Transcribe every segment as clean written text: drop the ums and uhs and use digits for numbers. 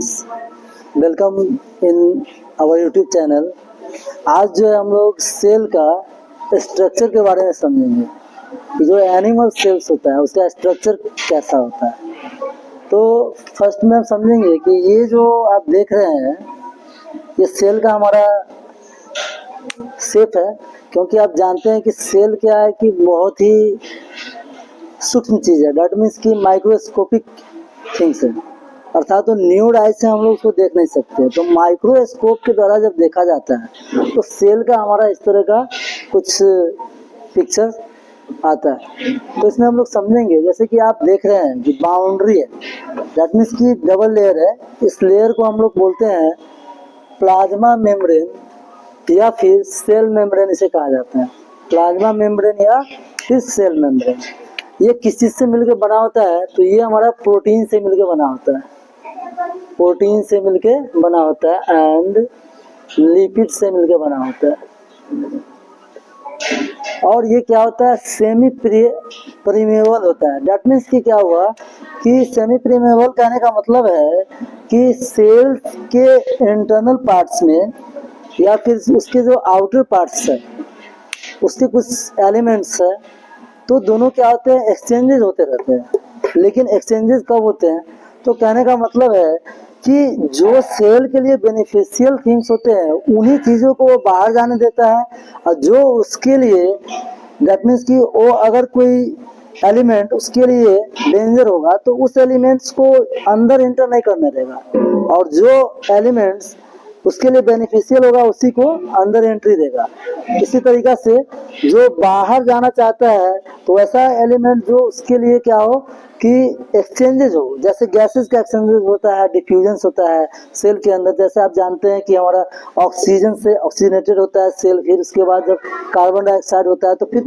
Friends, welcome in our YouTube channel. आज जो है हम लोग सेल का स्ट्रक्चर के बारे में समझेंगे कि जो एनिमल सेल्स होता है उसका स्ट्रक्चर कैसा होता है। तो फर्स्ट में हम समझेंगे कि ये जो आप देख रहे हैं ये सेल का हमारा शेप है, क्योंकि आप जानते हैं कि सेल क्या है कि बहुत ही सूक्ष्म चीज़ है। डैट मीन्स कि माइक्रोस्कोपिक थिंग्स है, अर्थात तो न्यूड आई से हम लोग उसको देख नहीं सकते। तो माइक्रोस्कोप के द्वारा जब देखा जाता है तो सेल का हमारा इस तरह का कुछ पिक्चर आता है। तो इसमें हम लोग समझेंगे, जैसे कि आप देख रहे हैं कि बाउंड्री है, दैट मीन्स कि डबल लेयर है। इस लेयर को हम लोग बोलते हैं प्लाज्मा मेम्ब्रेन या फिर सेल मेम्ब्रेन इसे कहा जाता है। प्लाज्मा मेम्ब्रेन या फिर सेल मेम्ब्रेन। ये किस चीज़ से मिलकर बना होता है? तो ये हमारा प्रोटीन से मिलकर बना होता है, प्रोटीन से मिलके बना होता है एंड लिपिड से मिलके बना होता है। और ये क्या होता है? सेमी प्रीमेबल होता है। दैट मीन्स कि क्या हुआ कि सेमी प्रीमेबल कहने का मतलब है कि सेल के इंटरनल पार्ट्स में या फिर उसके जो आउटर पार्ट्स है उसके कुछ एलिमेंट्स है, तो दोनों क्या होते हैं? एक्सचेंजेस होते रहते हैं। लेकिन एक्सचेंजेस कब होते हैं? तो कहने का मतलब है कि जो सेल के लिए बेनिफिशियल थिंग्स होते हैं उन्हीं चीज़ों को वो बाहर जाने देता है, और जो उसके लिए दैट मीन्स कि वो अगर कोई एलिमेंट उसके लिए डेंजर होगा तो उस एलिमेंट्स को अंदर इंटर नहीं करने देगा, और जो एलिमेंट्स उसके लिए बेनिफिशियल होगा उसी को अंदर एंट्री देगा। इसी तरीका से जो बाहर जाना चाहता है तो ऐसा एलिमेंट जो उसके लिए क्या हो कि एक्सचेंजेस हो, जैसे गैसेस का एक्सचेंजेस होता है, डिफ्यूजन्स होता है सेल के अंदर। जैसे आप जानते हैं कि हमारा ऑक्सीजन से ऑक्सीजनेटेड होता है सेल, फिर उसके बाद जब कार्बन डाइऑक्साइड होता है तो फिर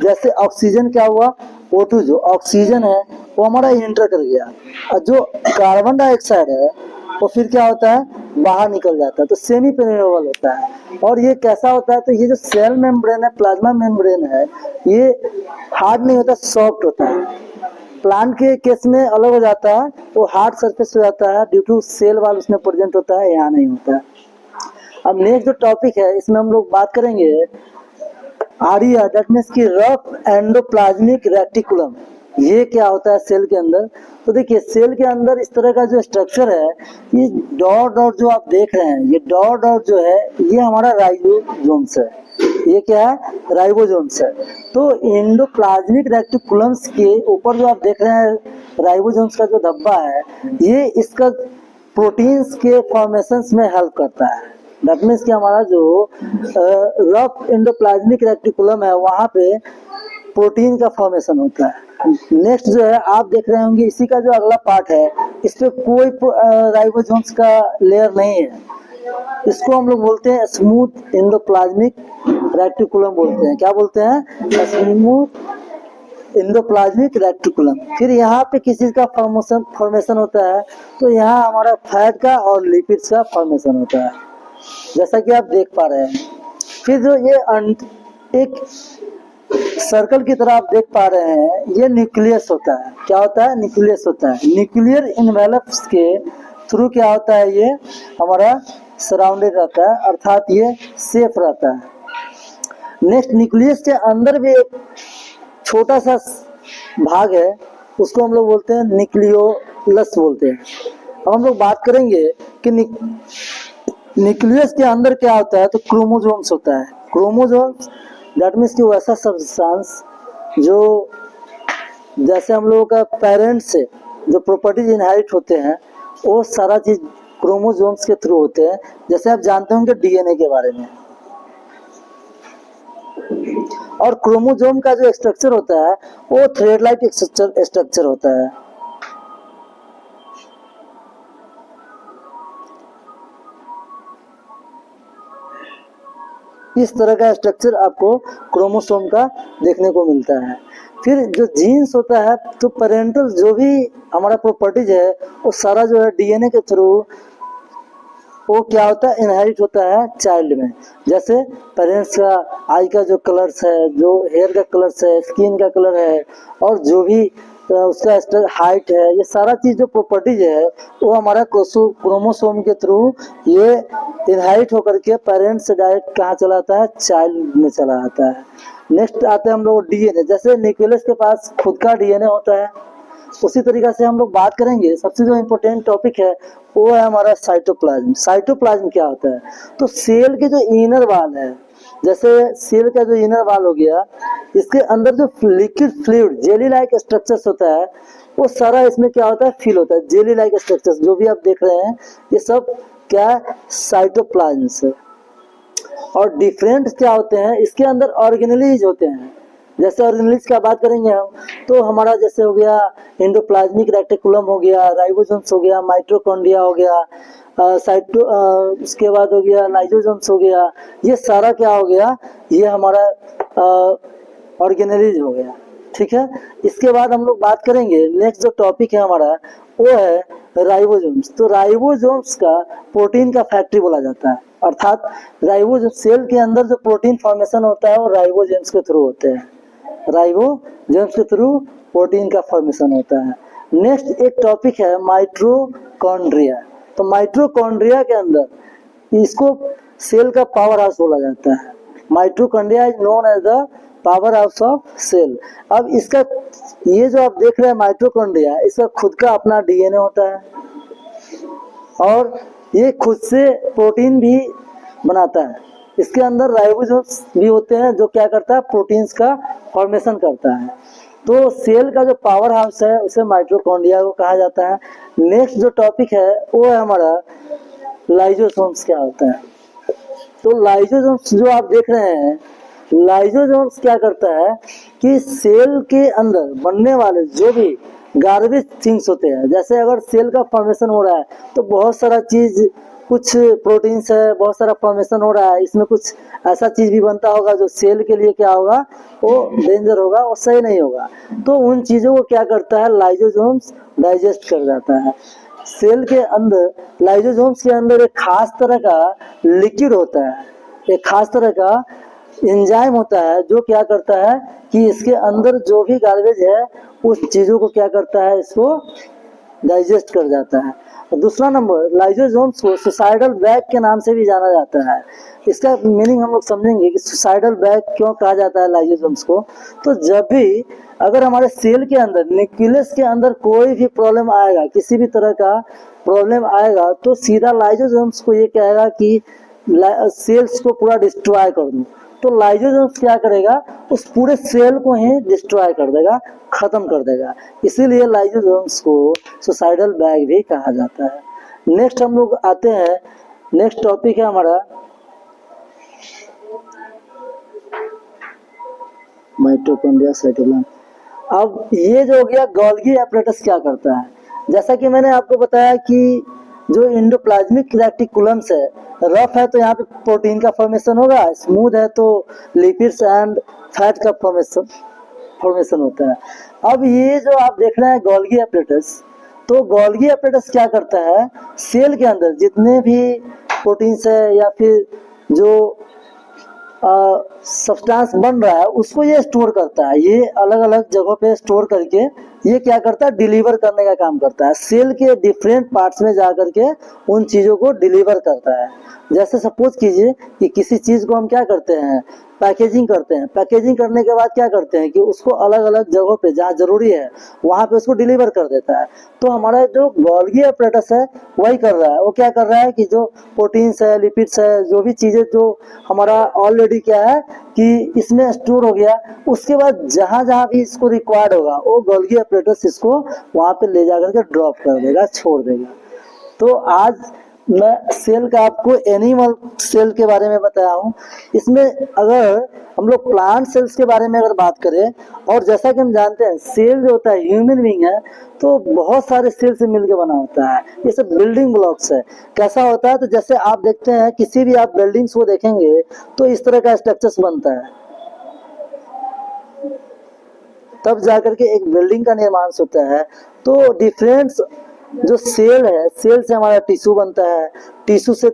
जैसे ऑक्सीजन क्या हुआ, O2 जो ऑक्सीजन है वो हमारा इंटर कर गया, और जो कार्बन डाइऑक्साइड है वो फिर क्या होता है? बाहर निकल जाता है। तो सेमी पेरिनेबल होता है। और ये कैसा होता है? तो ये जो सेल मेम्ब्रेन है, प्लाज्मा मेम्ब्रेन है, ये हार्ड नहीं होता, सॉफ्ट होता है। प्लांट के केस में अलग हो जाता है, वो हार्ड सरफेस हो जाता है ड्यू टू सेल वाल उसमें प्रेजेंट होता है, यहाँ नहीं होता है। अब नेक्स्ट जो टॉपिक है इसमें हम लोग बात करेंगे आरिया, दैट मीन्स की रफ एंडोप्लाज्मिक रेटिकुलम। ये क्या होता है सेल के अंदर? तो देखिए सेल के अंदर इस तरह का जो स्ट्रक्चर है, ये डॉट डॉट जो आप देख रहे हैं, ये डॉट डॉट जो है ये हमारा राइबोसोम्स है। ये क्या है? राइबोसोम्स है। तो एंडोप्लाज्मिक रेटिकुलम्स के ऊपर जो आप देख रहे हैं राइबोसोम्स का जो धब्बा है, ये इसका प्रोटीन्स के फॉर्मेशन में हेल्प करता है। दैट मीन्स कि हमारा जो रफ एंडोप्लाज्मिक रेटिकुलम है वहाँ पे प्रोटीन का फॉर्मेशन होता है। नेक्स्ट जो है आप देख रहे होंगे, इसी का जो अगला पार्ट है इस पे कोई राइबोसोम्स का लेयर नहीं है। इसको हम लोग बोलते हैं स्मूथ एंडोप्लाज्मिक रेटिकुलम बोलते हैं। क्या बोलते हैं? Smooth endoplasmic reticulum. फिर यहाँ पे किस चीज का फॉर्मेशन होता है? तो यहाँ हमारा फैट का और लिपिड्स का फॉर्मेशन होता है, जैसा कि आप देख पा रहे हैं। फिर जो ये एक सर्कल की तरह आप देख पा रहे हैं, ये न्यूक्लियस होता है। क्या होता है? न्यूक्लियस होता है। न्यूक्लियर इन्वेलप्स के थ्रू क्या होता है? ये हमारा सराउंडेड रहता है, अर्थात ये सेफ रहता है। नेक्स्ट, न्यूक्लियस के अंदर भी एक छोटा सा भाग है, उसको हम लोग बोलते हैं न्यूक्लियोलस बोलते हैं। अब हम लोग बात करेंगे कि न्यूक्लियस के अंदर क्या होता है? तो क्रोमोसोम्स होता है। क्रोमोसोम्स दैट मीन्स कि वैसा सब्सटेंस जो जैसे हम लोगों का पेरेंट्स से जो प्रॉपर्टीज इनहेरिट होते हैं वो सारा चीज क्रोमोसोम्स के थ्रू होते हैं। जैसे आप जानते होंगे डीएनए के बारे में। और क्रोमोसोम का जो स्ट्रक्चर होता है वो थ्रेड लाइक स्ट्रक्चर होता है। इस तरह का स्ट्रक्चर आपको क्रोमोसोम का देखने को मिलता है। फिर जो जीन्स होता है, तो पेरेंटल जो भी हमारा प्रॉपर्टीज है वो सारा जो है डीएनए के थ्रू वो क्या होता है? इनहेरिट होता है चाइल्ड में। जैसे पेरेंट्स का आई का जो कलर्स है, जो हेयर का कलर्स है, स्किन का कलर है, और जो भी तो उसका हाइट है, ये सारा चीज जो प्रॉपर्टीज है वो हमारा क्रोमोसोम के थ्रू ये इनहेरिट होकर के पेरेंट्स से डायरेक्ट कहाँ चला आता है, चाइल्ड में चला आता है। नेक्स्ट आते हैं हम लोग डीएनए। जैसे न्यूक्लियस के पास खुद का डीएनए होता है, उसी तरीका से हम लोग बात करेंगे। सबसे जो इम्पोर्टेंट टॉपिक है वो है हमारा साइटोप्लाज्म। साइटोप्लाज्म क्या होता है? तो सेल के जो इनर वॉल है, जैसे सेल का जो इनर वॉल हो गया, इसके अंदर जो liquid fluid jelly like structures होता है, वो सारा इसमें क्या होता है, फील होता है। जेली लाइक स्ट्रक्चर्स जो भी आप देख रहे हैं ये सब क्या है, साइटोप्लाज्म है। और डिफरेंट क्या होते हैं, इसके अंदर ऑर्गेनेलीज होते हैं। जैसे ऑर्गेनेलीज की बात करेंगे हम, तो हमारा जैसे हो गया एंडोप्लाज्मिक रेटिकुलम हो गया, राइबोसोम्स हो गया, माइटोकॉन्ड्रिया हो गया, उसके बाद हो गया लाइसोसोम्स हो गया। ये सारा क्या हो गया, ये हमारा ऑर्गेनेलीज हो गया। ठीक है, इसके बाद हम लोग बात करेंगे, नेक्स्ट जो टॉपिक है हमारा वो है राइबोसोम्स। तो राइबोसोम्स का प्रोटीन का फैक्ट्री बोला जाता है, अर्थात राइबोसोम सेल के अंदर जो प्रोटीन फॉर्मेशन होता है वो राइबोसोम्स के थ्रू होते हैं। राइबोसोम्स के थ्रू प्रोटीन का फॉर्मेशन होता है। नेक्स्ट एक टॉपिक है माइटोकॉन्ड्रिया। तो माइटोकॉन्ड्रिया के अंदर इसको सेल का पावर हाउस बोला जाता है। Mitochondria is known as the power house of cell. अब इसका ये जो आप देख रहे हैं माइटोकॉन्ड्रिया, इसका खुद का अपना डीएनए होता है और ये खुद से प्रोटीन भी बनाता है। इसके अंदर राइबोसोम्स भी होते हैं जो क्या करता है, प्रोटीन्स का फॉर्मेशन करता है। तो सेल का जो पावर हाउस है उसे माइटोकॉन्ड्रिया को कहा जाता है। नेक्स्ट जो टॉपिक है वो है हमारा लाइसोसोम्स क्या होता है। तो लाइसोसोम्स जो आप देख रहे हैं, लाइसोसोम्स क्या करता है कि सेल के अंदर बनने वाले जो भी गार्बेज थिंग्स होते हैं, जैसे अगर सेल का फॉर्मेशन हो रहा है तो बहुत सारा चीज, कुछ प्रोटीन्स है, बहुत सारा फॉर्मेशन हो रहा है, इसमें कुछ ऐसा चीज भी बनता होगा जो सेल के लिए क्या होगा, वो डेंजर होगा, वो सही नहीं होगा। तो उन चीजों को क्या करता है, लाइसोसोम्स डाइजेस्ट कर जाता है। सेल के अंदर लाइसोसोम्स के अंदर एक खास तरह का लिक्विड होता है, एक खास तरह का एंजाइम होता है जो क्या करता है कि इसके अंदर जो भी गार्बेज है उस चीजों को क्या करता है, इसको डाइजेस्ट कर जाता है। और दूसरा नंबर, लाइसोसोम्स को सुसाइडल बैग के नाम से भी जाना जाता है। इसका मीनिंग हम लोग समझेंगे कि सुसाइडल बैग क्यों कहा जाता है लाइसोसोम्स को। तो जब भी अगर हमारे सेल के अंदर, न्यूक्लियस के अंदर कोई भी प्रॉब्लम आएगा, किसी भी तरह का प्रॉब्लम आएगा, तो सीधा लाइसोसोम्स को ये कहेगा कि सेल्स को पूरा डिस्ट्रॉय कर दूं। तो लाइसोसोम्स क्या करेगा, उस पूरे सेल को ही डिस्ट्रॉय कर देगा, खत्म कर देगा। इसीलिए लाइसोसोम्स को सुसाइडल बैग भी कहा जाता है। नेक्स्ट हम लोग आते हैं, नेक्स्ट टॉपिक है हमारा माइटोकॉन्ड्रिया साइटोप्लाज्म। अब ये जो हो गया, गोल्गी एपरेटस क्या करता है, जैसा कि मैंने आपको बताया कि जो एंडोप्लाज्मिक रेटिकुलम्स है, रफ है तो यहाँ पे प्रोटीन का फॉर्मेशन होगा, स्मूथ है तो लिपिड्स एंड फैट का फॉर्मेशन होता है। अब ये जो आप देख रहे हैं गोल्गी एपरेटस, तो गोल्गी एपरेटस क्या करता है, सेल के अंदर जितने भी प्रोटीन्स है या फिर जो सब्सटेंस बन रहा है उसको ये स्टोर करता है। ये अलग अलग जगहों पे स्टोर करके ये क्या करता है, डिलीवर करने का काम करता है। सेल के डिफरेंट पार्ट्स में जा करके उन चीज़ों को डिलीवर करता है। जैसे सपोज कीजिए कि किसी चीज़ को हम क्या करते हैं, पैकेजिंग करते हैं। पैकेजिंग करने के बाद क्या करते हैं कि उसको अलग अलग जगहों पे जहाँ जरूरी है वहाँ पे उसको डिलीवर कर देता है। तो हमारा जो गोल्गी एपरेटस है वही कर रहा है। वो क्या कर रहा है कि जो प्रोटीन्स है, लिपिड्स है, जो भी चीज़ें जो हमारा ऑलरेडी क्या है कि इसमें स्टोर हो गया, उसके बाद जहाँ जहाँ भी इसको रिक्वायर्ड होगा वो गोल्गी एपरेटस इसको वहाँ पे ले जाकर के ड्रॉप कर देगा, छोड़ देगा। तो आज मैं सेल का आपको एनिमल सेल के बारे में बताया हूँ। इसमें अगर हम लोग प्लांट सेल्स के बारे में अगर बात करें, और जैसा कि हम जानते हैं सेल जो होता है ह्यूमन बीइंग है तो बहुत सारे सेल से मिलकर बना होता है। ये सब बिल्डिंग ब्लॉक्स है। कैसा होता है, तो जैसे आप देखते हैं किसी भी आप बिल्डिंग्स को देखेंगे तो इस तरह का स्ट्रक्चर्स बनता है, तब जाकर के एक बिल्डिंग का निर्माण होता है। तो डिफरेंट जो सेल है, सेल से हमारा टिश्यू बनता है, टिश्यू से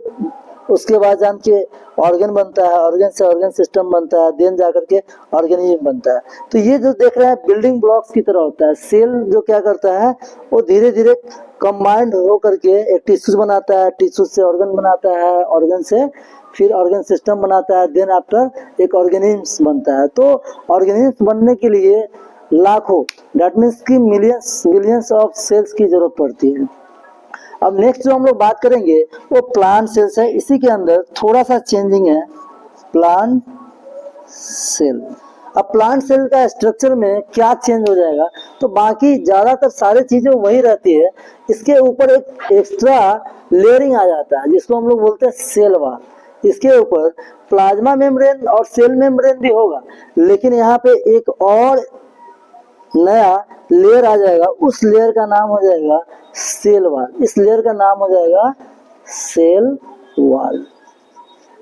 उसके बाद जान के ऑर्गन बनता है, ऑर्गन से ऑर्गन सिस्टम बनता है, देन जाकर के ऑर्गेनिज्म बनता है। तो ये जो देख रहे हैं बिल्डिंग ब्लॉक्स की तरह होता है। सेल जो क्या करता है वो धीरे धीरे कंबाइंड हो करके एक टिश्यूज बनाता है, टिश्यू से ऑर्गन बनाता है, ऑर्गन से फिर ऑर्गन सिस्टम बनाता है, देन आफ्टर एक ऑर्गेनिज्म बनता है। तो ऑर्गेनिज्म बनने के लिए लाखों, दैट मीन्स की मिलियंस बिलियंस ऑफ सेल्स की जरूरत पड़ती है। अब नेक्स्ट जो हम लोग बात करेंगे वो प्लांट सेल्स है। इसी के अंदर थोड़ा सा चेंजिंग है, प्लांट सेल। अब प्लांट सेल का स्ट्रक्चर में क्या चेंज हो जाएगा, तो बाकी ज्यादातर सारी चीजें वही रहती है, इसके ऊपर एक एक्स्ट्रा लेयरिंग आ जाता है जिसको हम लोग बोलते हैं सेल वॉल। इसके ऊपर प्लाज्मा मेम्ब्रेन और सेल मेम्ब्रेन भी होगा, लेकिन यहाँ पे एक और नया लेयर आ जाएगा, उस लेयर का नाम हो जाएगा सेल वॉल। इस लेयर का नाम हो जाएगा सेल वॉल।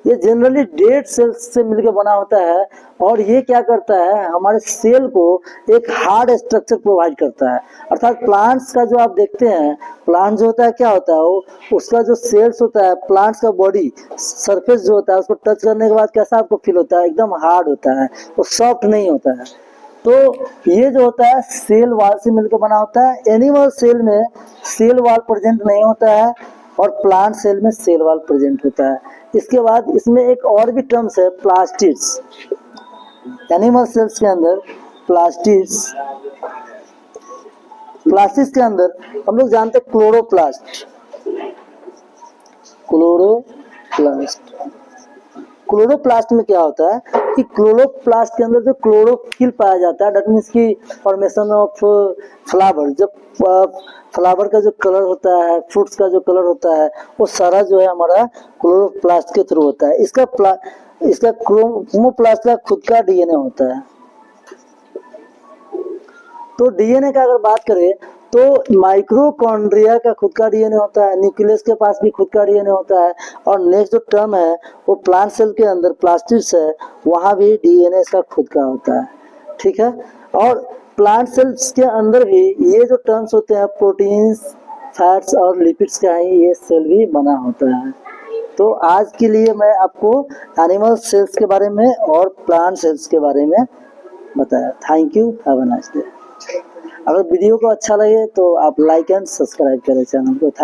ये जनरली डेड सेल्स से मिलकर बना होता है और ये क्या करता है, हमारे सेल को एक हार्ड स्ट्रक्चर प्रोवाइड करता है। अर्थात प्लांट्स का जो आप देखते हैं, प्लांट जो होता है क्या होता है, वो उसका जो सेल्स होता है, प्लांट्स का बॉडी सरफेस जो होता है उसको टच करने के बाद कैसा आपको फील होता है, एकदम हार्ड होता है, वो सॉफ्ट नहीं होता है। तो ये जो होता है सेल वॉल से मिलकर बना होता है। एनिमल सेल में सेल वॉल प्रेजेंट नहीं होता है और प्लांट सेल में सेल वॉल प्रेजेंट होता है। इसके बाद इसमें एक और भी टर्म्स है, प्लास्टिड्स। एनिमल सेल्स के अंदर प्लास्टिड्स, प्लास्टिड्स के अंदर हम लोग जानते हैं क्लोरोप्लास्ट। क्लोरोप्लास्ट, क्लोरोप्लास्ट में क्या होता है कि क्लोरोप्लास्ट के अंदर जो क्लोरोफिल पाया जाता है, दैट मीन्स की फॉर्मेशन ऑफ फ्लावर। जब फ्लावर का जो कलर होता है, फ्रूट्स का जो कलर होता है, वो सारा जो है हमारा क्लोरोप्लास्ट के थ्रू होता है। इसका क्रोमोप्लास्ट का खुद का डीएनए होता है। तो डीएनए का अगर बात करें तो माइक्रोकॉन्ड्रिया का खुद का डीएनए होता है, न्यूक्लियस के पास भी खुद का डीएनए होता है। और नेक्स्ट जो टर्म है वो प्लांट सेल के अंदर प्लास्टिड्स है, वहां भी डीएनए इसका खुद का होता है। ठीक है। और प्लांट सेल्स के अंदर भी ये जो टर्म्स होते हैं प्रोटीन्स, फैट्स और लिपिड्स का ही ये सेल भी बना होता है। तो आज के लिए मैं आपको एनिमल सेल्स के बारे में और प्लांट सेल्स के बारे में बताया। Thank you, have a nice day. अगर वीडियो को अच्छा लगे तो आप लाइक एंड सब्सक्राइब करें चैनल को। थैंक